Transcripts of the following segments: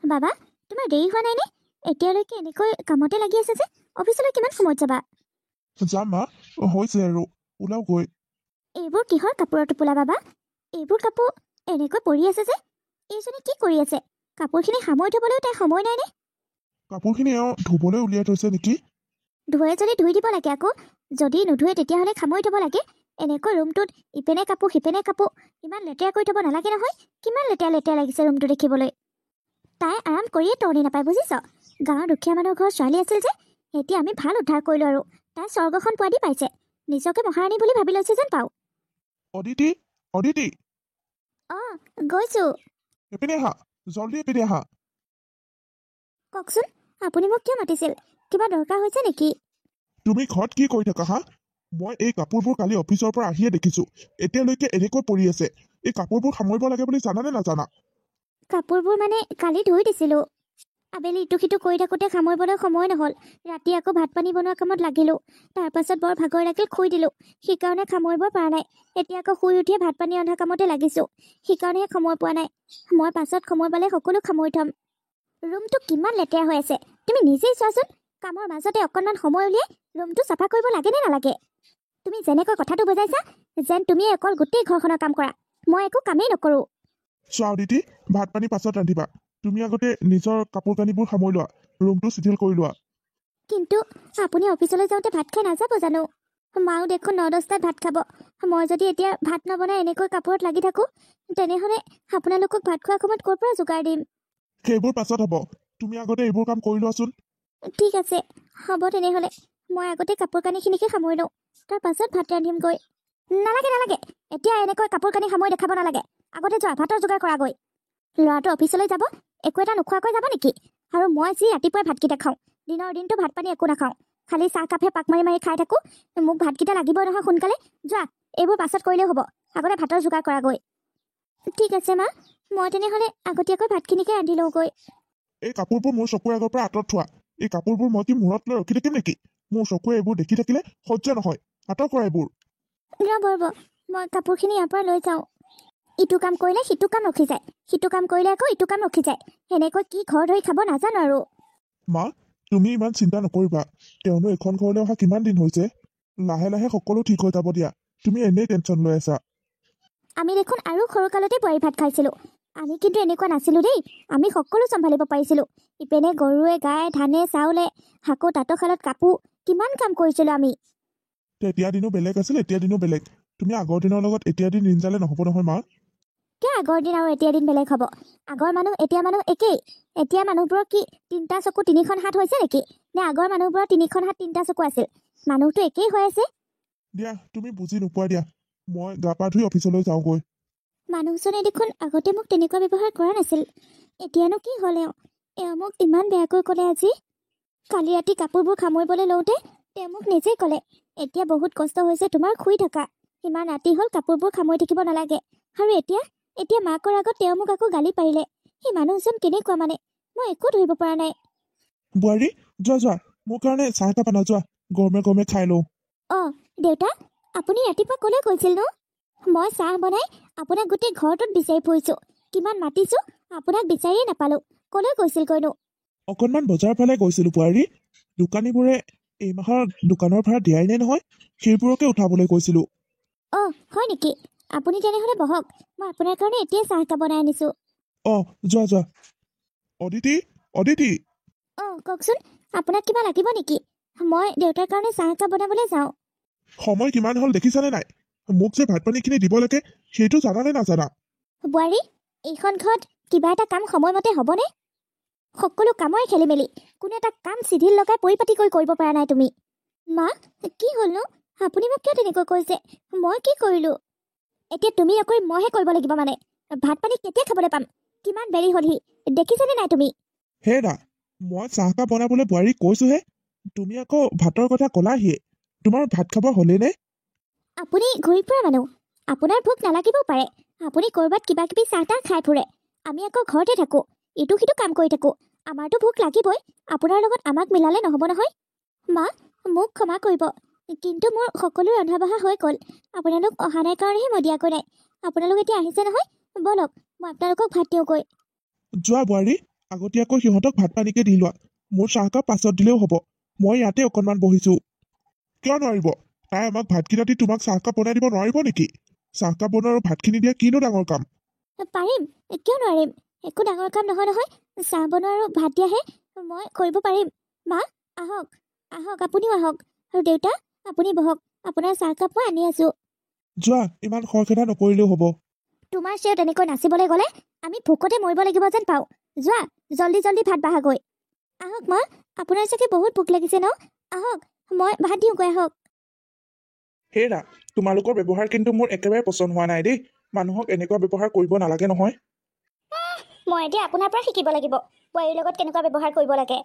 বাবা তোমাৰ দেৰি হোৱা নাই নে? এতিয়ালৈকে এনেকৈ কামতে লাগি আছে যে অফিচলৈ কিমান সময়ত যাবা? যাম মা, হৈছে আৰু ওলাও গৈ। এইবোৰ কিহৰ কাপোৰৰ টোপোলা বাবা? এইবোৰ কাপোৰ এনেকৈ পৰি আছে যে? এইজনী কি কৰি আছে? কাপোৰখিনি সামৰি থ'বলৈও তাই সময় নাই নে? কাপোৰখিনি এওঁ ধুবলৈ উলিয়াই থৈছে নেকি? ধুৱে যদি ধুই দিব লাগে আকৌ। যদি নুধুৱে তেতিয়াহ'লে সামৰি থ'ব লাগে। এনেকৈ ৰুমটোত ইপেনে কাপোৰ সিপেনে কাপোৰ ইমান লেতেৰা কৰি থ'ব নালাগে নহয়। কিমান লেতেৰা লেতেৰা লাগিছে ৰুমটো দেখিবলৈ। তাই আৰাম কৰিয়ে তৰণি নাপায় বুজিছ। গাঁৱৰ দুখীয়া মানুহৰ ঘৰৰ ছোৱালী আছিল যে এতিয়া আমি ভাল উদ্ধাৰ কৰিলোঁ আৰু তাই স্বৰ্গখন পোৱাদি পাইছে। নিজকে মহাৰাণী বুলি ভাবি লৈছে যেন পাওঁ। অদিতি, অদিতি, অঁ গৈছোঁ। এপিনে আহা, জলদি এপিনে আহা। কওকচোন আপুনি মোক কিয় মাতিছিল? কিবা দৰকাৰ হৈছে নেকি? তুমি ঘৰত কি কৰি থাকা হা? মই এই কাপোৰবোৰ কালি অফিচৰ পৰা আহিয়ে দেখিছো, এতিয়ালৈকে এনেকৈ পৰি আছে। এই কাপোৰবোৰ সামৰিব লাগে বুলি জানানে নাজানা? কাপোৰবোৰ মানে কালি ধুই দিছিলোঁ। আবেলি ইটো সিটো কৰি থাকোঁতে সামৰিবলৈ সময় নহ'ল। ৰাতি আকৌ ভাত পানী বনোৱা কামত লাগিলোঁ। তাৰপাছত বৰ ভাগৰ লাগিল শুই দিলোঁ। সেইকাৰণে সামৰিব পৰা নাই। এতিয়া আকৌ শুই উঠিয়ে ভাত পানী ৰন্ধা কামতে লাগিছোঁ। সেইকাৰণেহে সময় পোৱা নাই। মই পাছত সময় পালে সকলো সামৰি থ'ম। ৰুমটো কিমান লেতেৰা হৈ আছে তুমি নিজেই চোৱাচোন। কামৰ মাজতে অকণমান সময় উলিয়াই ৰুমটো চাফা কৰিব লাগে নে নালাগে? তুমি যেনেকৈ কথাটো বুজাইছা যেন তুমি অকল গোটেই ঘৰখনৰ কাম কৰা, মই একো কামেই নকৰোঁ। চোৱা অদিতি, ভাত পানী পাছত ৰান্ধিবা। তুমি আগতে নিজৰ কাপোৰ কানিবোৰ সামৰি লোৱা, ৰুমটো চিধিল কৰি লোৱা। কিন্তু আপুনি অফিচলৈ যাওঁতে ভাত খাই নাযাব জানো? মাও দেখোন 9-10টাত ভাত খাব। মই যদি এতিয়া ভাত নবনাই এনেকৈ কাপোৰত লাগি থাকোঁ তেনেহ'লে আপোনালোকক ভাত খোৱাৰ সময়ত ক'ৰ পৰা যোগাৰ দিম? সেইবোৰ পাছত হ'ব, তুমি আগতে এইবোৰ কাম কৰি লোৱাচোন। ঠিক আছে হ'ব তেনেহ'লে। মই আগতে কাপোৰ কানিখিনিকে সামৰি লওঁ, তাৰ পাছত ভাত ৰান্ধিমগৈ। নালাগে নালাগে, এতিয়া এনেকৈ কাপোৰ কানি সামৰি দেখাব নালাগে। আগতে যোৱা ভাতৰ যোগাৰ কৰাগৈ। ল'ৰাটো অফিচলৈ যাব, একো এটা নোখোৱাকৈ যাব নেকি? আৰু মই যি ৰাতিপুৱাই ভাতকেইটা খাওঁ, দিনৰ দিনটো ভাত পানী একো নাখাওঁ, খালি চাহ কাপহে পাক মাৰি মাৰি খাই থাকোঁ। মোক ভাতকেইটা লাগিবই নহয় সোনকালে। যোৱা, এইবোৰ পাছত কৰিলেও হ'ব, আগতে ভাতৰ যোগাৰ কৰাগৈ। ঠিক আছে মা, মই তেনেহ'লে আগতীয়াকৈ ভাতখিনিকে ৰান্ধি লওঁগৈ। এই কাপোৰবোৰ মোৰ চকুৰ আগৰ পৰা আঁতৰত থোৱা। এই কাপোৰবোৰ মই কি মূৰত লৈ ৰখি থাকিম নেকি? মোৰ চকুৰে এইবোৰ দেখি থাকিলে সহ্য নহয়। আঁতৰ কৰা এইবোৰ। ৰ'ব ৰ'ব, মই কাপোৰখিনি ইয়াৰ পৰা লৈ যাওঁ। ইটো কাম কৰিলে সিটো কাম ৰখি যায়, সিটো কাম কৰিলে আকৌ ইটো কাম ৰখি যায়। সেনেকৈ কি ঘৰ ধৰি খাব নাজানো আৰু। মা, তুমি ইমান চিন্তা নকৰিবা। তেওঁনো এখন ঘৰলৈ অহা কিমান দিন হৈছে? লাহে লাহে সকলো ঠিক হৈ যাব দিয়া। তুমি এনেই টেনশ্যন লৈ আছা। আমি দেখোন আৰু সৰুকালতে বোৱাৰী ভাত খাইছিলোঁ। আমি কিন্তু এনেকুৱা নাছিলোঁ দেই। আমি সকলো চম্ভালিব পাৰিছিলোঁ। ইপেনে গৰুৱে গায়ে ধানে চাউলে শাকো তাঁতৰশালত কাপোৰ কিমান কাম কৰিছিলোঁ আমি। তেতিয়া দিনো বেলেগ আছিল, এতিয়া দিনো বেলেগ। তুমি আগৰ দিনৰ লগত এতিয়া দিন নিনজালে নহ'ব নহয় মা। কিয় আগৰ দিন আৰু এতিয়া দিন বেলেগ হ'ব? আগৰ মানুহ এতিয়া মানুহ একেই। এতিয়া মানুহবোৰৰ কি 3টা চকু 3খন হাত হৈছে নেকি? নে আগৰ মানুহবোৰৰ 3খন হাত 3টা চকু আছিল? মানুহটো একেই হৈ আছে। দিয়া, তুমি বুজি নোপোৱা দিয়া। মই গা পা ধুই অফিচলৈ যাওঁগৈ। মানুহজনে দেখোন আগতে মোক তেনেকুৱা ব্যৱহাৰ কৰা নাছিল। এতিয়ানো কি হ'ল এওঁ মোক ইমান বেয়াকৈ ক'লে আজি। কালি ৰাতি কাপোৰবোৰ সামৰিবলৈ লওঁতে তেওঁ মোক নিজেই ক'লে, এতিয়া বহুত কষ্ট হৈছে তোমাৰ, শুই থাকা। ইমান ৰাতি হ'ল, কাপোৰবোৰ সামৰি থাকিব নালাগে। আৰু এতিয়া মাকৰ আগত তেওঁ মোক আকৌ গালি পাৰিলে। সেই মানুহজন কেনেকুৱা মানে, মই একো ধৰিব পৰা নাই। বোৱাৰী, যোৱা যোৱা, মোৰ কাৰণে চাহ একাপ আনা যোৱা। গৰমে গৰমে খাই লওঁ। অঁ দেউতা, আপুনি ৰাতিপুৱা ক'লৈ গৈছিল নো? মই চাহ বনাই আপোনাক গোটেই ঘৰটোত বিচাৰি ফুৰিছোঁ। কিমান মাতিছোঁ, আপোনাক বিচাৰিয়ে নাপালোঁ। ক'লৈ গৈছিলগৈনো? অকণমান বজাৰৰ ফালে গৈছিলোঁ বোৱাৰী। দোকানীবোৰে এই মাহৰ দোকানৰ ভাড়া দিয়াই নাই নহয়, সেইবোৰকে উঠাবলৈ গৈছিলোঁ। অঁ হয় নেকি? আপুনি তেনেহ'লে বহক, মই আপোনাৰ কাৰণে এতিয়াই চাহ একাপ বনাই আনিছোঁ। অঁ যোৱা যোৱা। অদিতি, অদিতি। অঁ কওকচোন, আপোনাক কিবা লাগিব নেকি? মই দেউতাৰ কাৰণে চাহ একাপ বনাবলৈ যাওঁ। সময় কিমান হ'ল দেখিছানে নাই? মোক যে ভাত পানীখিনি দিব লাগে সেইটো জানানে নাজানা? বোৱাৰী, এইখন ঘৰত কিবা এটা কাম সময়মতে হ'বনে? সকলো কামৰে খেলি মেলি, কোনো এটা কাম চিধিল লগাই পৰিপাটি কৰিব পৰা নাই তুমি। মা, কি হ'লনো? আপুনি মোক কিয় তেনেকৈ কৈছে? মই কি কৰিলোঁ? এতিয়া তুমি নকৰি মইহে কৰিব লাগিব মানে? ভাত পানী কেতিয়া খাবলৈ পাম? কিমান দেৰি হ'লহি, দেখিছেনে নাই তুমি? হেৰা, মই চাহকাপ বনাবলৈ বোৱাৰীক কৈছোহে, তুমি আকৌ ভাতৰ কথা ক'লাহিয়ে। তোমাৰ ভাত খাব হ'লেনে? আপুনি ঘূৰি ফুৰা মানুহ, আপোনাৰ ভোক নালাগিবও পাৰে। আপুনি ক'ৰবাত কিবা কিবি চাহ তাহ খাই ফুৰে, আমি আকৌ ঘৰতে থাকোঁ, ইটো সিটো কাম কৰি থাকোঁ। আমাৰতো ভোক লাগিবই, আপোনাৰ লগত আমাক মিলালে নহ'ব নহয়। মা, মোক ক্ষমা কৰিব, কিন্তু মোৰ সকলো ৰন্ধা বঢ়া হৈ গ'ল। আপোনালোক অহা নাই কাৰণেহে মই দিয়াকৈ নাই। আপোনালোক এতিয়া আহিছে নহয়, ব'লক মই আপোনালোকক ভাত দিওঁগৈ। যোৱা বোৱাৰী, আগতীয়াকৈ সিহঁতক ভাত পানীকে দি লোৱা মোৰ চাহকাপ পাছত দিলেও হ'ব মই ইয়াতে অকণমান বহিছো কিয় নোৱাৰিব তাই আমাক ভাতকেইটা দি তোমাক চাহকাপ বনাই দিব নোৱাৰিব নেকি চাহকাপ বনোৱা আৰু ভাতখিনি দিয়া কিনো ডাঙৰ কাম পাৰিম কিয় নোৱাৰিম একো ডাঙৰ কাম নহয় নহয় চাহ বনোৱা আৰু ভাত দিয়াহে মই কৰিব পাৰিম মা আহক আহক আপুনিও আহক আৰু দেউতা আপুনি বহক আপোনাৰ চাহকাপ মই আনি আছো যোৱা ইমান খৰখেদা নকৰিলেও হ'ব তোমাৰ চেও তেনেকৈ নাচিবলৈ গ'লে আমি ভোকতে মৰিব লাগিব যেন পাওঁ যোৱা জল্দি জল্দি ভাত বাঢ়াগৈ আহক মা আপোনাৰ চাগে বহুত ভোক লাগিছে ন আহক মই ভাত দিওঁগৈ আহক হেৰা তোমালোকৰ ব্যৱহাৰ কিন্তু মোৰ একেবাৰে পচন্দ হোৱা নাই দেই মানুহক এনেকুৱা ব্যৱহাৰ কৰিব নালাগে নহয় মই এতিয়া আপোনাৰ পৰা শিকিব লাগিব বোৱাৰীৰ লগত কেনেকুৱা ব্যৱহাৰ কৰিব লাগে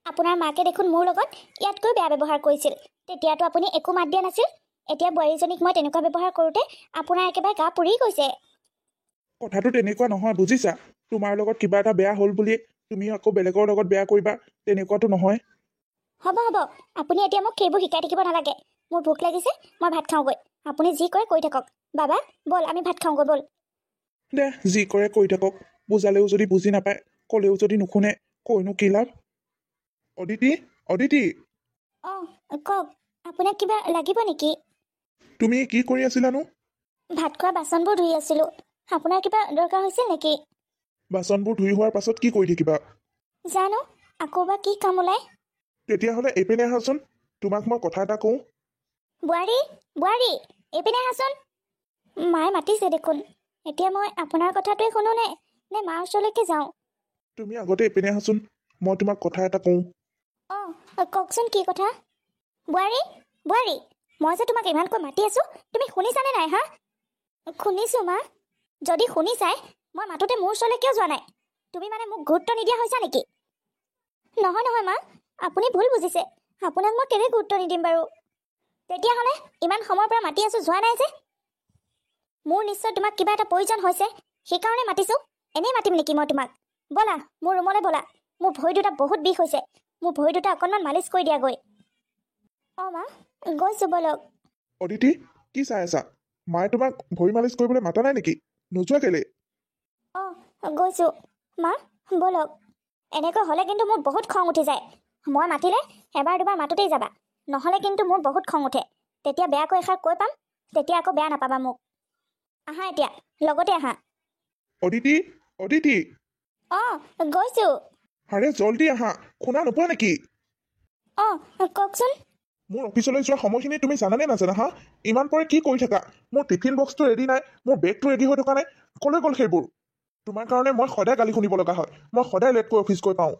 আপোনাৰ মাকে দেখোন মোৰ লগত ইয়াতকৈ বেয়া ব্যৱহাৰ কৰিছিল তেতিয়াতো আপুনি একো মাত দিয়া নাছিল এতিয়া বোৱাৰীজনীক মই তেনেকুৱা ব্যৱহাৰ কৰোঁতে আপোনাৰ একেবাৰে গা পুৰি গৈছে কথাটো তেনেকুৱা নহয় বুজিছা তোমাৰ লগত কিবা এটা বেয়া হ'ল বুলি তুমি আকৌ বেলেগৰ লগত বেয়া কৰিবা তেনেকুৱাতো নহয় হ'ব হ'ব আপুনি এতিয়া মোক সেইবোৰ শিকাই থাকিব নালাগে মোৰ ভোক লাগিছে মই ভাত খাওঁগৈ আপুনি যি কৰে কৰি থাকক বাবা ব'ল আমি ভাত খাওঁগৈ ব'ল দে যি কৰে কৰি থাকক বুজালেও যদি বুজি নাপায় ক'লেও যদি নুশুনে কৈনো কি লাভ অদিতি অদিতি অঁ কওক আপোনাক কিবা লাগিব নেকি তুমি কি কৰি আছিলানো ভাত খোৱা বাচনবোৰ ধুই আছিলোঁ আপোনাৰ কিবা দৰকাৰ হৈছিল নেকি বাচনবোৰ ধুই হোৱাৰ পাছত কি কৰি থাকিবা জানো আকৌ বা কি কাম ওলায় তেতিয়াহ'লে এইপিনে আহাচোন তোমাক মই কথা এটা কওঁ বোৱাৰী বোৱাৰী এইপিনে আহাচোন মায়ে মাতিছে দেখোন এতিয়া মই আপোনাৰ কথাটোৱে শুনো নে মাৰ ওচৰলৈকে যাওঁ তুমি আগতে এইপিনে আহাচোন মই তোমাক কথা এটা কওঁ অঁ কওকচোন কি কথা বোৱাৰী বোৱাৰী মই যে তোমাক ইমানকৈ মাতি আছোঁ তুমি শুনিছানে নাই হা শুনিছোঁ মা যদি শুনিছাই মই মাতোতে মোৰ ওচৰলৈ কিয় যোৱা নাই তুমি মানে মোক গুৰুত্ব নিদিয়া হৈছা নেকি নহয় নহয় মা আপুনি ভুল বুজিছে আপোনাক মই কেলে গুৰুত্ব নিদিম বাৰু তেতিয়াহ'লে ইমান সময়ৰ পৰা মাতি আছোঁ যোৱা নাই যে মোৰ নিশ্চয় তোমাক কিবা এটা প্ৰয়োজন হৈছে সেইকাৰণে মাতিছোঁ এনেই মাতিম নেকি মই তোমাক ব'লা মোৰ ৰুমলৈ ব'লা মোৰ ভৰি দুটা বহুত বিষ হৈছে মোৰ ভৰি দুটা অকণমান মালিচ কৰি দিয়াগৈ অঁ মা গৈছোঁ ব'লক অদিতি কি চাই আছা মায়ে তোমাক ভৰি মালিচ কৰিবলৈ মাতা নাই নেকি নোযোৱা কেলে অঁ গৈছোঁ মা ব'লক এনেকৈ হ'লে কিন্তু মোৰ বহুত খং উঠি যায় মই মাতিলে এবাৰ দুবাৰ মাতোতেই যাবা নহ'লে কিন্তু মোৰ বহুত খং উঠে তেতিয়া বেয়াকৈ এষাৰ কৈ পাম তেতিয়া আকৌ বেয়া নাপাবা মোক আহা এতিয়া লগতে আহা অদিতি অদিতি অঁ গৈছোঁ আৰে জল্দি আহা শুনা নোপোৱা নেকি অঁ কওকচোন মোৰ অফিচলৈ যোৱাৰ সময়খিনি তুমি জানানে নাজানা হা ইমান পৰে কি কৰি থাকা মোৰ টিফিন বক্সটো ৰেডি নাই মোৰ বেগটো ৰেডি হৈ থকা নাই ক'লৈ গ'ল সেইবোৰ তোমাৰ কাৰণে মই সদায় গালি শুনিব লগা হয় মই সদায় লেটকৈ অফিচ গৈ পাওঁ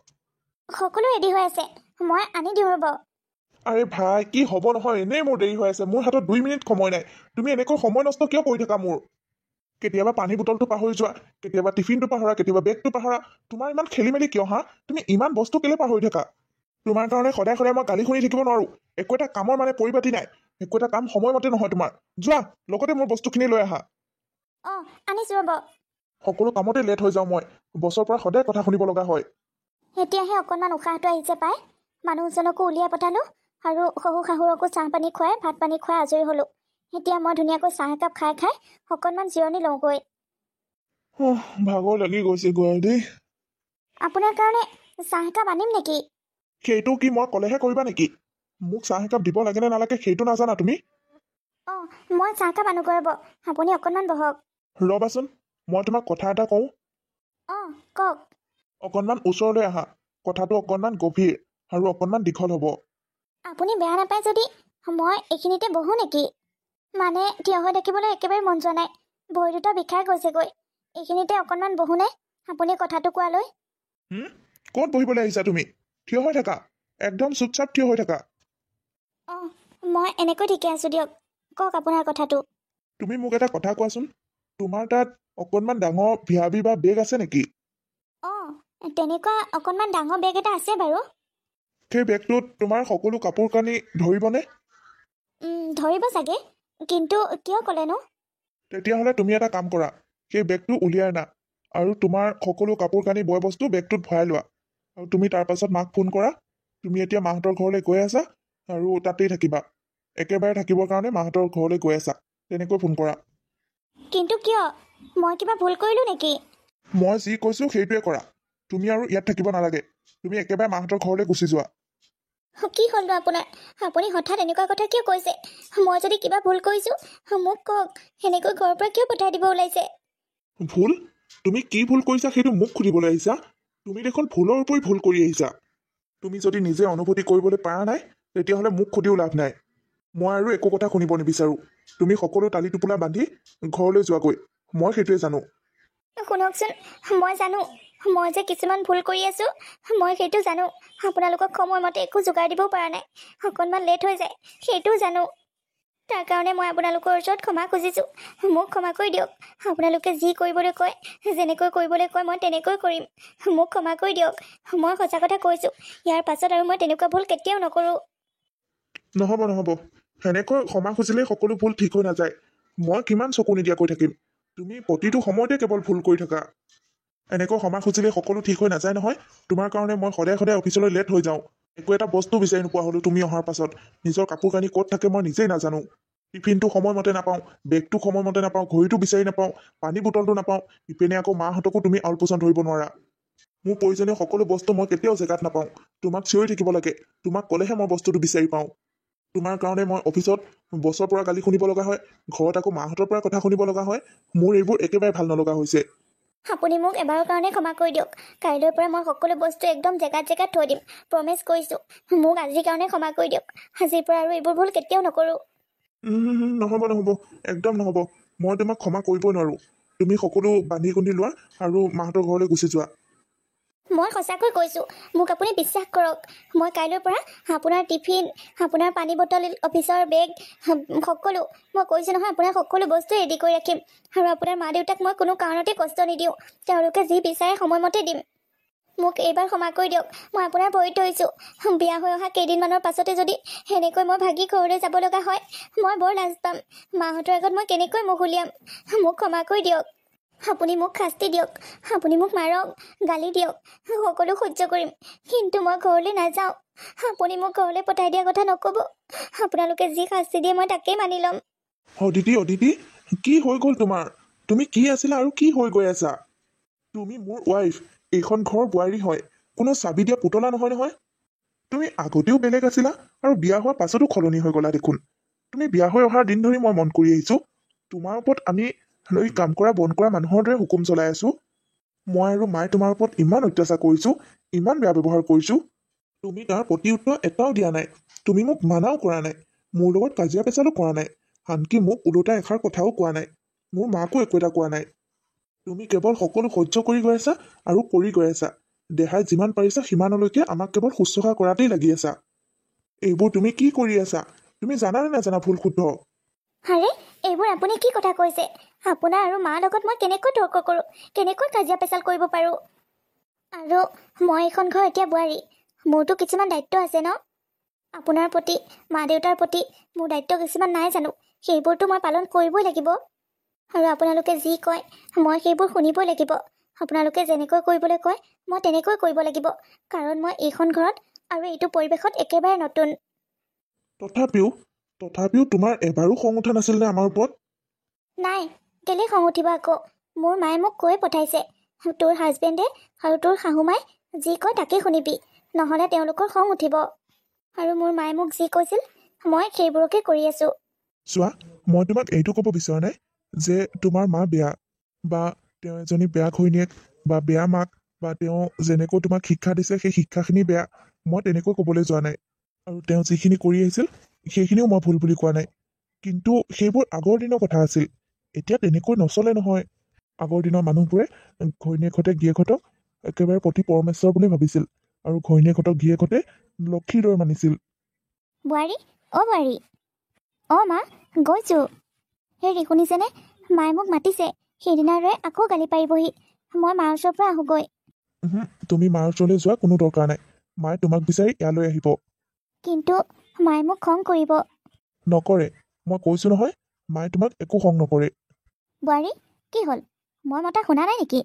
সকলো ৰেডি হৈ আছে মই আনি দিওঁ ৰ'ব আৰে ভাই কি হ'ব নহয় এনেই মোৰ দেৰি হৈ আছে মোৰ হাতত 2 মিনিট সময় নাই তুমি এনেকৈ সময় নষ্ট কিয় কৰি থাকা মোৰ কেতিয়াবা পানী বটলটো পাহৰি যোৱা কেতিয়াবা টিফিনটো পাহৰা কেতিয়াবা বেগটো পাহৰা তোমাৰ ইমান খেলি মেলি কিয় হা তুমি ইমান বস্তু কেলে পাহৰি থাকা তোমাৰ কাৰণে সদায় সদায় মই গালি শুনি থাকিব নোৱাৰো একো এটা কামৰ মানে পৰিপাতি নাই একো এটা কাম সময়মতে নহয় তোমাৰ যোৱা লগতে মোৰ বস্তুখিনি লৈ আহা অঁ আনিছোঁ ৰ'ব সকলো কামতে লেট হৈ যাওঁ মই বছৰ পৰা সদায় কথা শুনিব লগা হয় এতিয়াহে অকণমান উশাহটো আহিছে পাই মানুহজনকো উলিয়াই পঠালোঁ আৰু শহু শাহুৰকো চাহ পানী খুৱাই ভাত পানী খুৱাই আজৰি হ'লোঁ এতিয়া মই ধুনীয়াকৈ চাহ একাপ খাই খাই অকণমান জিৰণি লওঁগৈ ভাগৰ লাগি গৈছে গৈ দেই আপোনাৰ কাৰণে চাহ একাপ আনিম নেকি সেইটো কি মই ক'লেহে কৰিবা নেকি মোক চাহ একাপ দিব লাগে নে নালাগে সেইটো নাজানা তুমি অঁ মই চাহকাপ আনোগৈ ৰ'ব আপুনি অকণমান বহক ৰ'বাচোন মই তোমাক কথা এটা কওঁ অঁ কওক অকণমান ওচৰলৈ আহা কথাটো অকণমান গভীৰ আৰু অকণমান দীঘল হ'ব আপুনি বেয়া নাপায় যদি মই এইখিনিতে বহোঁ নেকি মানে থিয় হৈ থাকিবলৈ একেবাৰে মন যোৱা নাই ভৰি দুটা বিষাই গৈছেগৈ এইখিনিতে অকণমান বহোঁনে আপুনি কথাটো কোৱালৈ ক'ত বহিবলৈ আহিছা তুমি থিয় হৈ থাকা একদম চুপচাপ থিয় হৈ থাকা অঁ মই এনেকৈ ঠিকে আছোঁ দিয়ক কওক আপোনাৰ কথাটো তুমি মোক এটা কথা কোৱাচোন তোমাৰ তাত অকণমান ডাঙৰ ভিয়াবি বা বেগ আছে নেকি অঁ তেনেকুৱা অকণমান ডাঙৰ বেগ এটা আছে বাৰু সেই বেগটোত তোমাৰ সকলো কাপোৰ কানি ধৰিবনে ধৰিব চাগে কিন্তু কিয় ক'লেনো তেতিয়াহ'লে তুমি এটা কাম কৰা সেই বেগটো উলিয়াই আনা আৰু তোমাৰ সকলো কাপোৰ কানি বয় বস্তু বেগটোত ভৰাই লোৱা আৰু তুমি তাৰ পাছত মাক ফোন কৰা তুমি এতিয়া মাহঁতৰ ঘৰলৈ গৈ আছা আৰু তাতেই থাকিবা একেবাৰে থাকিবৰ কাৰণে মাহঁতৰ ঘৰলৈ গৈ আছা তেনেকৈ ফোন কৰা কিন্তু কিয় মই কিবা ভুল কৰিলোঁ নেকি মই যি কৈছোঁ সেইটোৱে কৰা তুমি আৰু ইয়াত থাকিব নালাগে তুমি একেবাৰে মাহঁতৰ ঘৰলৈ গুচি যোৱা কি হ'লনো আপোনাৰ আপুনি হঠাৎ এনেকুৱা কথা কিয় কৈছে মই যদি কিবা ভুল কৰিছোঁ মোক কওক সেনেকৈ ঘৰৰ পৰা কিয় পঠাই দিব ওলাইছে ভুল তুমি কি ভুল কৰিছা সেইটো মোক সুধিবলৈ আহিছা তুমি দেখোন ভুলৰ ওপৰি ভুল কৰি আহিছা তুমি যদি নিজে অনুভূতি কৰিবলৈ পৰা নাই তেতিয়াহ'লে মোক সুধিও লাভ নাই মই আৰু একো কথা শুনিব নিবিচাৰোঁ তুমি সকলো টালি টোপোলা বান্ধি ঘৰলৈ যোৱাগৈ মই সেইটোৱে জানো শুনকচোন মই জানো মই যে কিছুমান ভুল কৰি আছোঁ মই সেইটো জানো আপোনালোকক সময়মতে একো যোগাৰ দিবও পৰা নাই অকণমান লেট হৈ যায় সেইটোও জানো তাৰ কাৰণে মই আপোনালোকৰ ওচৰত ক্ষমা খুজিছোঁ মোক ক্ষমা কৰি দিয়ক আপোনালোকে যি কৰিবলৈ কয় যেনেকৈ কৰিবলৈ কয় মই তেনেকৈ কৰিম মোক ক্ষমা কৰি দিয়ক মই সঁচা কথা কৈছোঁ ইয়াৰ পাছত আৰু মই তেনেকুৱা ভুল কেতিয়াও নকৰোঁ নহ'ব সেনেকৈ ক্ষমা খুজিলেই সকলো ভুল ঠিক হৈ নাযায় মই কিমান চকু নিদিয়াকৈ থাকিম তুমি প্ৰতিটো সময়তে কেৱল ভুল কৰি থাকা এনেকৈ ক্ষমা খুজিলে সকলো ঠিক হৈ নাযায় নহয় তোমাৰ কাৰণে মই সদায় সদায় অফিচলৈ লেট হৈ যাওঁ একো এটা বস্তু বিচাৰি নোপোৱা হ'লো তুমি অহাৰ পাছত নিজৰ কাপোৰ কানি ক'ত থাকে মই নিজেই নাজানো টিফিনটো সময়মতে নাপাওঁ বেগটো সময়মতে নাপাওঁ ঘড়ীটো বিচাৰি নাপাওঁ পানী বটলটো নাপাওঁ ইপিনে আকৌ মাহঁতকো তুমি আলপৈচান ধৰিব নোৱাৰা মোৰ প্ৰয়োজনীয় সকলো বস্তু মই কেতিয়াও জেগাত নাপাওঁ তোমাক চিঞৰি থাকিব লাগে তোমাক ক'লেহে মই বস্তুটো বিচাৰি পাওঁ তোমাৰ কাৰণে মই অফিচত বছৰ পৰা গালি শুনিব লগা হয় ঘৰত আকৌ মাহঁতৰ পৰা কথা শুনিব লগা হয় মোৰ এইবোৰ একেবাৰে ভাল নলগা হৈছে আপুনি মোক এবাৰৰ কাৰণে ক্ষমা কৰি দিয়ক কাইলৈৰ পৰা মই সকলো বস্তু একদম জেগাত থৈ দিম প্ৰমিছ কৰিছোঁ মোক আজিৰ কাৰণে ক্ষমা কৰি দিয়ক আজিৰ পৰা আৰু এইবোৰ ভুল কেতিয়াও নকৰোঁ নহ'ব একদম নহ'ব মই তোমাক ক্ষমা কৰিবই নোৱাৰোঁ তুমি সকলো বান্ধি কুন্ধি লোৱা আৰু মাহঁতৰ ঘৰলৈ গুচি যোৱা মই সঁচাকৈ কৈছোঁ মোক আপুনি বিশ্বাস কৰক মই কাইলৈৰ পৰা আপোনাৰ টিফিন আপোনাৰ পানী বটল অফিচৰ বেগ সকলো মই কৈছোঁ নহয় আপোনাৰ সকলো বস্তু ৰেডি কৰি ৰাখিম আৰু আপোনাৰ মা দেউতাক মই কোনো কাৰণতে কষ্ট নিদিওঁ তেওঁলোকে যি বিচাৰে সময়মতে দিম মোক এইবাৰ ক্ষমা কৰি দিয়ক মই আপোনাৰ ভৰিত ধৰিছোঁ বিয়া হৈ অহা কেইদিনমানৰ পাছতে যদি সেনেকৈ মই ভাগি ঘৰলৈ যাব লগা হয় মই বৰ লাজ পাম মাহঁতৰ আগত মই কেনেকৈ মুখ উলিয়াম মোক ক্ষমা কৰি দিয়ক আপুনি মোক শাস্তি দিয়ক আপুনি মোক মাৰক গালি দিয়ক সকলো সহ্য কৰিম কিন্তু মই ঘৰলৈ নাযাওঁ আপুনি মোক ঘৰলৈ পঠাই দিয়া কথা নক'ব আপোনালোকে যি শাস্তি দিয়ে মই তাকেই মানি ল'ম অদিতি কি হৈ গ'ল তোমাৰ তুমি কি আছিলা আৰু কি হৈ গৈ আছা তুমি মোৰ ৱাইফ এইখন ঘৰৰ বোৱাৰী হয় কোনো চাবি দিয়া পুতলা নহয় তুমি আগতেও বেলেগ আছিলা আৰু বিয়া হোৱাৰ পাছতো সলনি হৈ গ'লা দেখোন তুমি বিয়া হৈ অহাৰ দিন ধৰি মই মন কৰি আহিছোঁ তোমাৰ ওপৰত আমি লৈ কাম কৰা বন কৰা মানুহৰ দৰে হুকুম চলাই আছোঁ মই আৰু মায়ে তোমাৰ ওপৰত ইমান অত্যাচাৰ কৰিছোঁ ইমান বেয়া ব্যৱহাৰ কৰিছোঁ তুমি তাৰ প্ৰতি উত্তৰ এটাও দিয়া নাই তুমি মোক মানাও কৰা নাই মোৰ লগত কাজিয়া পেচালো কৰা নাই আনকি মোক ওলোটা এষাৰ কথাও কোৱা নাই মোৰ মাকো একো এটা কোৱা নাই তুমি কেৱল সকলো সহ্য কৰি গৈ আছা আৰু কৰি গৈ আছা দেহাই যিমান পাৰিছা সিমানলৈকে আমাক কেৱল শুশ্ৰূষা কৰাতেই লাগি আছা এইবোৰ তুমি কি কৰি আছা তুমি জানা নে নাজানা ভুল শুদ্ধ আৰে এইবোৰ আপুনি কি কথা কৈছে আপোনাৰ আৰু মাৰ লগত মই কেনেকৈ তৰ্ক কৰোঁ কেনেকৈ কাজিয়া পেচাল কৰিব পাৰোঁ আৰু মই এইখন ঘৰ এতিয়া বোৱাৰী মোৰতো কিছুমান দায়িত্ব আছে ন আপোনাৰ প্ৰতি মা দেউতাৰ প্ৰতি মোৰ দায়িত্ব কিছুমান নাই জানো সেইবোৰতো মই পালন কৰিবই লাগিব আৰু আপোনালোকে যি কয় মই সেইবোৰ শুনিবই লাগিব আপোনালোকে যেনেকৈ কৰিবলৈ কয় মই তেনেকৈ কৰিব লাগিব কাৰণ মই এইখন ঘৰত আৰু এইটো পৰিৱেশত একেবাৰে নতুন তথাপিও তোমাৰ এবাৰো খং উঠা নাছিল নে আমাৰ ওপৰত নাই কেলে খং উঠিব আকৌ মোৰ মায়ে মোক কৈ পঠাইছে তোৰ হাজবেণ্ডে আৰু তোৰ শাহুমাই যি কয় তাকেই শুনিবি নহ'লে তেওঁলোকৰ খং উঠিব আৰু মোৰ মায়ে মোক যি কৈছিল মই সেইবোৰকে কৰি আছোঁ চোৱা মই তোমাক এইটো ক'ব বিচৰা নাই যে তোমাৰ মা বেয়া বা তেওঁ এজনী বেয়া ঘৈণীয়েক বা বেয়া মাক বা তেওঁ যেনেকৈ তোমাক শিক্ষা দিছে সেই শিক্ষাখিনি বেয়া মই তেনেকৈ ক'বলৈ যোৱা নাই আৰু তেওঁ যিখিনি কৰি আহিছিল সেইখিনিও মই ভুল বুলি কোৱা নাই কিন্তু সেইবোৰ আগৰ দিনৰ কথা আছিল এতিয়া তেনেকৈ নচলে নহয় আগৰ দিনৰ মানুহবোৰে ঘৈণীয়েকহঁতে গিৰিয়েকহঁতক একেবাৰে পতি পৰমেশ্বৰ বুলি ভাবিছিল আৰু ঘৈণীয়েকহঁতক গিৰিয়েকহঁতে লক্ষীৰ দৰে মানিছিল বোৱাৰী মা গৈছোঁ হেৰি শুনিছেনে মায়ে মোক মাতিছে সেইদিনাৰ দৰে আকৌ গালি পাৰিবহি মই মাৰ ওচৰৰ পৰা আহোঁগৈ তুমি মাৰ ওচৰলৈ যোৱা কোনো দৰকাৰ নাই মায়ে তোমাক বিচাৰি ইয়ালৈ আহিব কিন্তু মায়ে মোক খং কৰিব নকৰে মই কৈছোঁ নহয় মায়ে তোমাক একো খং নকৰে বোৱাৰী কি হ'ল মই মতা শুনা নাই নেকি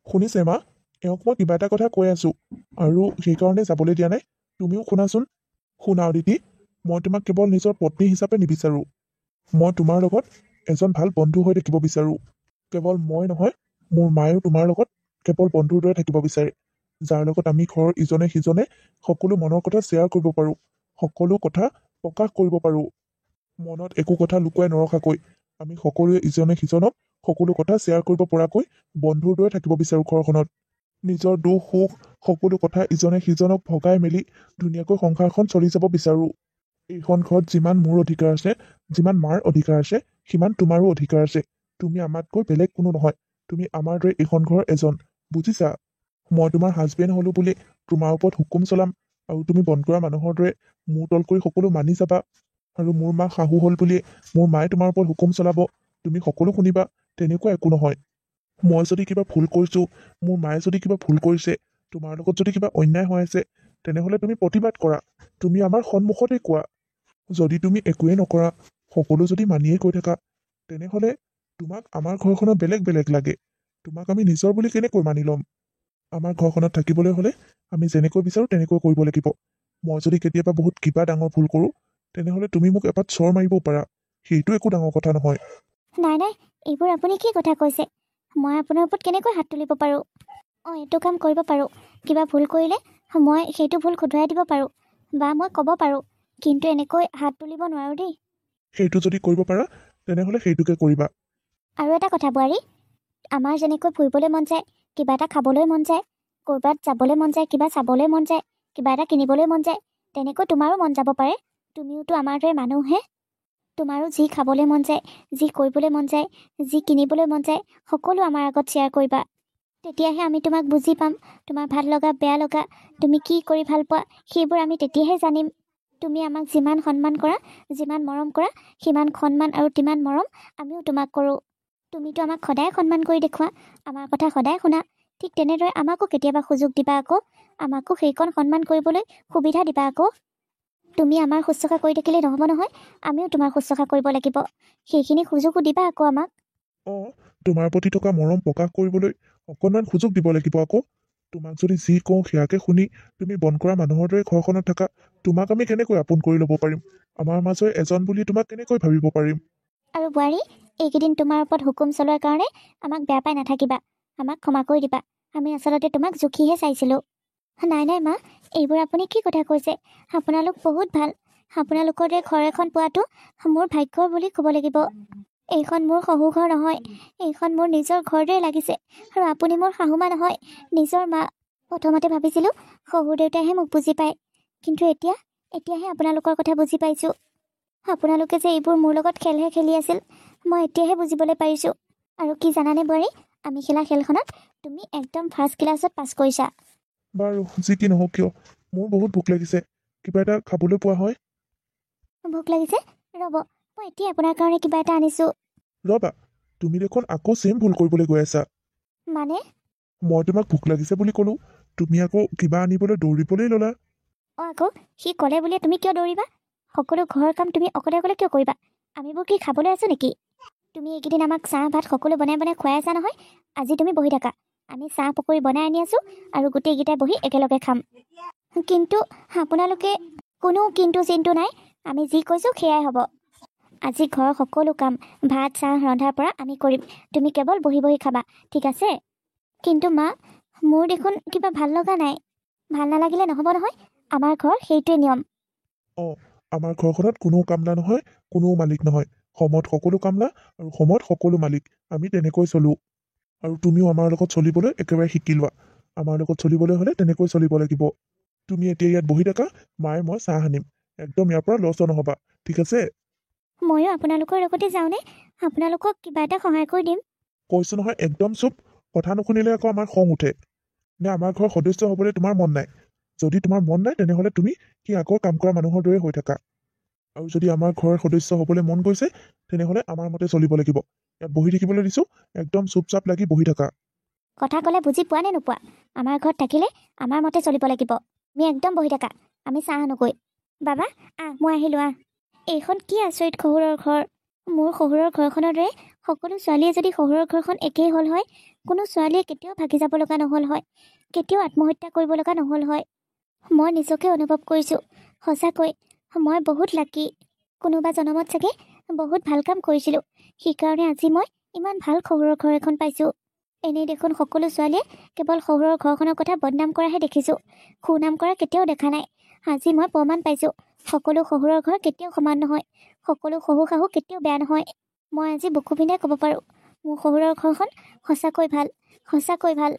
শুনিছে মা এওঁক মই কিবা এটা কথা কৈ আছোঁ আৰু সেইকাৰণে যাবলৈ দিয়া নাই তুমিও শুনাচোন শুনা অদিতি মই তোমাক কেৱল নিজৰ পত্নী হিচাপে নিবিচাৰোঁ মই তোমাৰ লগত এজন ভাল বন্ধু হৈ থাকিব বিচাৰোঁ কেৱল মই নহয় মোৰ মায়েও তোমাৰ লগত কেৱল বন্ধুৰ দৰে থাকিব বিচাৰে যাৰ লগত আমি ঘৰৰ ইজনে সিজনে সকলো মনৰ কথা শ্বেয়াৰ কৰিব পাৰোঁ, সকলো কথা প্ৰকাশ কৰিব পাৰোঁ। মনত একো কথা লুকুৱাই নৰখাকৈ আমি সকলোৱে ইজনে সিজনক সকলো কথা শ্বেয়াৰ কৰিব পৰাকৈ বন্ধুৰ দৰে থাকিব বিচাৰোঁ ঘৰখনত। নিজৰ দুখ সুখ সকলো কথা ইজনে সিজনক ভগাই মেলি ধুনীয়াকৈ সংসাৰখন চলি যাব বিচাৰোঁ। এইখন ঘৰত যিমান মোৰ অধিকাৰ আছে, যিমান মাৰ অধিকাৰ আছে, সিমান তোমাৰো অধিকাৰ আছে। তুমি আমাতকৈ বেলেগ কোনো নহয়, তুমি আমাৰ দৰে এইখন ঘৰৰ এজন, বুজিছা? মই তোমাৰ হাজবেণ্ড হ'লো বুলি তোমাৰ ওপৰত হুকুম চলাম আৰু তুমি বন্ধ কৰা মানুহৰ দৰে মূৰ তল কৰি সকলো মানি যাবা, আৰু মোৰ মা শাহু হ'ল বুলিয়ে মোৰ মায়ে তোমাৰ ওপৰত হুকুম চলাব, তুমি সকলো শুনিবা, তেনেকুৱা একো নহয়। মই যদি কিবা ভুল কৰিছোঁ, মোৰ মায়ে যদি কিবা ভুল কৰিছে, তোমাৰ লগত যদি কিবা অন্যায় হৈ আছে, তেনেহ'লে তুমি প্ৰতিবাদ কৰা, তুমি আমাৰ সন্মুখতে কোৱা। যদি তুমি একোৱেই নকৰা, সকলো যদি মানিয়ে কৈ থাকা, তেনেহ'লে তোমাক আমাৰ ঘৰখনত বেলেগ বেলেগ লাগে, তোমাক আমি নিজৰ বুলি কেনেকৈ মানি ল'ম? আমাৰ ঘৰখনত থাকিবলৈ হ'লে আমি যেনেকৈ বিচাৰোঁ তেনেকৈ কৰিব লাগিব। মই যদি কেতিয়াবা বহুত কিবা ডাঙৰ ভুল কৰোঁ, তেনেহ'লে তুমি মোক এপাত চৰ মাৰিবও পাৰা, সেইটো একো ডাঙৰ কথা নহয়। নাই নাই, এইবোৰ আপুনি কি কথা কৈছে? মই আপোনাৰ ওপৰত কেনেকৈ হাত তুলিব পাৰোঁ? এইটো কাম কৰিব পাৰোঁ। কিবা ভুল কৰিলে মই সেইটো ভুল শুধৰাই দিব পাৰোঁ বা মই ক'ব পাৰোঁ, কিন্তু এনেকৈ হাত তুলিব নোৱাৰোঁ দেই। সেইটো যদি কৰিব পাৰা, তেনেহ'লে সেইটোকে কৰিবা। আৰু এটা কথা বোৱাৰী, আমাৰ যেনেকৈ ফুৰিবলৈ মন যায়, কিবা এটা খাবলৈ মন যায়, ক'ৰবাত যাবলৈ মন যায়, কিবা চাবলৈ মন যায়, কিবা এটা কিনিবলৈ মন যায়, তেনেকৈ তোমাৰো মন যাব পাৰে। তুমিওতো আমাৰ দৰে মানুহহে। তোমাৰো যি খাবলৈ মন যায়, যি কৰিবলৈ মন যায়, যি কিনিবলৈ মন যায়, সকলো আমাৰ আগত শ্বেয়াৰ কৰিবা। তেতিয়াহে আমি তোমাক বুজি পাম, তোমাৰ ভাল লগা বেয়া লগা, তুমি কি কৰি ভাল পোৱা, সেইবোৰ আমি তেতিয়াহে জানিম। তুমি আমাক যিমান সন্মান কৰা, যিমান মৰম কৰা, সিমান সন্মান আৰু তিমান মৰম আমিও তোমাক কৰোঁ। তুমিতো আমাক সদায় সন্মান কৰি দেখুওৱা, আমাৰ কথা সদায় শুনা, ঠিক তেনেদৰে আমাকো কেতিয়াবা সুযোগ দিবা আকৌ, আমাকো সেইকণ সন্মান কৰিবলৈ সুবিধা দিবা আকৌ। তুমি আমাৰ শুশ্ৰূষা কৰি থাকিলে নহ'ব নহয়, আমিও তোমাৰ শুশ্ৰূষা কৰিব লাগিব, সেইখিনি সুযোগো দিবা আকৌ আমাক। তোমাৰ প্ৰতি থকা মৰম প্ৰকাশ কৰিবলৈ অকণমান সুযোগ দিব লাগিব আকৌ। তোমাক যদি যি কওঁ সেয়াকে শুনি তুমি বন্ধ কৰা মানুহৰ দৰে ঘৰখনত থাকা, তোমাক আমি কেনেকৈ আপোন কৰি ল'ব পাৰিম? আমাৰ মাজৰ এজন বুলি তোমাক কেনেকৈ ভাবিব পাৰিম? আৰু বোৱাৰী, এইকেইদিন তোমাৰ ওপৰত হুকুম চলোৱাৰ কাৰণে আমাক বেয়া পাই নাথাকিবা, আমাক ক্ষমা কৰি দিবা। আমি আচলতে তোমাক জুখিহে চাইছিলোঁ। নাই নাই মা, এইবোৰ আপুনি কি কথা কৈছে? আপোনালোক বহুত ভাল। আপোনালোকৰ দৰে ঘৰ এখন পোৱাটো মোৰ ভাগ্যৰ বুলি ক'ব লাগিব। এইখন মোৰ শহু ঘৰ নহয়, এইখন মোৰ নিজৰ ঘৰ দৰে লাগিছে। আৰু আপুনি মোৰ শাহুমা নহয়, নিজৰ মা। প্ৰথমতে ভাবিছিলোঁ শহুৰ দেউতাইহে মোক বুজি পায়, কিন্তু এতিয়াহে আপোনালোকৰ কথা বুজি পাইছোঁ। আপোনালোকে যে এইবোৰ মোৰ লগত খেলহে খেলি আছিল, মই এতিয়াহে বুজিবলৈ পাৰিছোঁ। আৰু কি জানানে বোৱাৰী, আমি খেলা খেলখনত তুমি একদম ফাৰ্ষ্ট ক্লাছত পাছ কৰিছা। বাৰু যি কি নহওক কিয়, মোৰ বহুত ভোক লাগিছে, কিবা এটা খাবলৈ পোৱা হয়। ভোক লাগিছে? ৰ'ব, মই এতিয়া আপোনাৰ কাৰণে কিবা এটা আনিছোঁ। ৰ'বা, তুমি দেখোন আকৌ ছেম ভুল কৰিবলৈ গৈ আছা। মানে? মই তোমাক ভোক লাগিছে বুলি ক'লোঁ, তুমি আকৌ কিবা আনিবলৈ দৌৰিবলৈ ল'লা। আকৌ সি ক'লে বুলিয়ে তুমি কিয় দৌৰিবা? সকলো ঘৰৰ কাম তুমি অকলে অকলে কিয় কৰিবা? আমিবোৰ কি খাবলৈ আছোঁ নেকি? তুমি এইকেইদিন আমাক চাহ ভাত সকলো বনাই বনাই খুৱাই আছা নহয়, আজি তুমি বহি থাকা, আমি চাহ পকৰি বনাই আনি আছোঁ আৰু গোটেইকেইটাই বহি একেলগে খাম। কিন্তু আপোনালোকে কোনো কিন্তু চিন্তু নাই, আমি যি কৈছোঁ সেয়াই হ'ব। আজি ঘৰৰ সকলো কাম, ভাত চাহ ৰন্ধাৰ পৰা আমি কৰিম, তুমি কেৱল বহি বহি খাবা, ঠিক আছে? কিন্তু মা, মোৰ দেখোন কিবা ভাল লগা নাই। ভাল নালাগিলে নহ'ব নহয়, আমাৰ ঘৰ সেইটোৱে নিয়ম। আমাৰ ঘৰখনত কোনো কামলা নহয়, কোনো মালিক নহয়, সময়ত সকলো কামলা আৰু সময়ত সকলো মালিক, আমি তেনেকৈ চলোঁ। আৰু তুমিও আমাৰ লগত চলিবলৈ একেবাৰে শিকি লোৱা। আমাৰ লগত চলিবলৈ হ'লে তেনেকৈ চলিব লাগিব। তুমি এতিয়া ইয়াত বহি থাকা, মায়ে মই চাহ আনিম, একদম ইয়াৰ পৰা লৰচৰ নহ'বা, ঠিক আছে? ময়ো আপোনালোকৰ লগতে যাওঁনে? আপোনালোকক কিবা এটা সহায় কৰি দিম। কৈছোঁ নহয় একদম চুপ, কথা নুশুনিলে আকৌ আমাৰ খং উঠে। নে আমাৰ ঘৰৰ সদস্য হ'বলৈ তোমাৰ মন নাই? যদি তোমাৰ মন নাই তেনেহ'লে তুমি সি আগৰ কাম কৰা মানুহৰ দৰে হৈ থাকা। আৰু যদি আমাৰ ঘৰৰ সদস্য হ'বলৈ মন গৈছে, তেনেহ'লে আমাৰ মতে চলিব লাগিব। ইয়াত বহি থাকিবলৈ দিছোঁ, একদম চুপচাপ লাগি বহি থাকা। কথা ক'লে বুজি পোৱা নে নোপোৱা? আমাৰ ঘৰত থাকিলে আমাৰ মতে চলিব লাগিব। তুমি একদম বহি থাকা, আমি চাহ আনোগৈ। বাবা, মই আহিলোঁ এইখন কি আচৰিত শহুৰৰ ঘৰ। মোৰ শহুৰৰ ঘৰখনৰ দৰে সকলো ছোৱালীয়ে যদি শহুৰৰ ঘৰখন একেই হ'ল হয়, কোনো ছোৱালীয়ে কেতিয়াও ভাগি যাব লগা নহ'ল হয়, কেতিয়াও আত্মহত্যা কৰিব লগা নহ'ল হয়। মই নিজকে অনুভৱ কৰিছোঁ, সঁচাকৈ মই বহুত লাকি। কোনোবা জনমত চাগে বহুত ভাল কাম কৰিছিলোঁ, সেইকাৰণে আজি মই ইমান ভাল শহুৰৰ ঘৰ এখন পাইছোঁ। এনেই দেখোন সকলো ছোৱালীয়ে কেৱল শহুৰৰ ঘৰখনৰ কথা বদনাম কৰাহে দেখিছোঁ, সুনাম কৰা কেতিয়াও দেখা নাই। আজি মই প্ৰমাণ পাইছোঁ, সকলো শহুৰৰ ঘৰ কেতিয়াও সমান নহয়, সকলো শহু শাহু কেতিয়াও বেয়া নহয়। মই আজি বুকু পিন্ধাই ক'ব পাৰোঁ, মোৰ শহুৰৰ ঘৰখন সঁচাকৈ ভাল, সঁচাকৈ ভাল।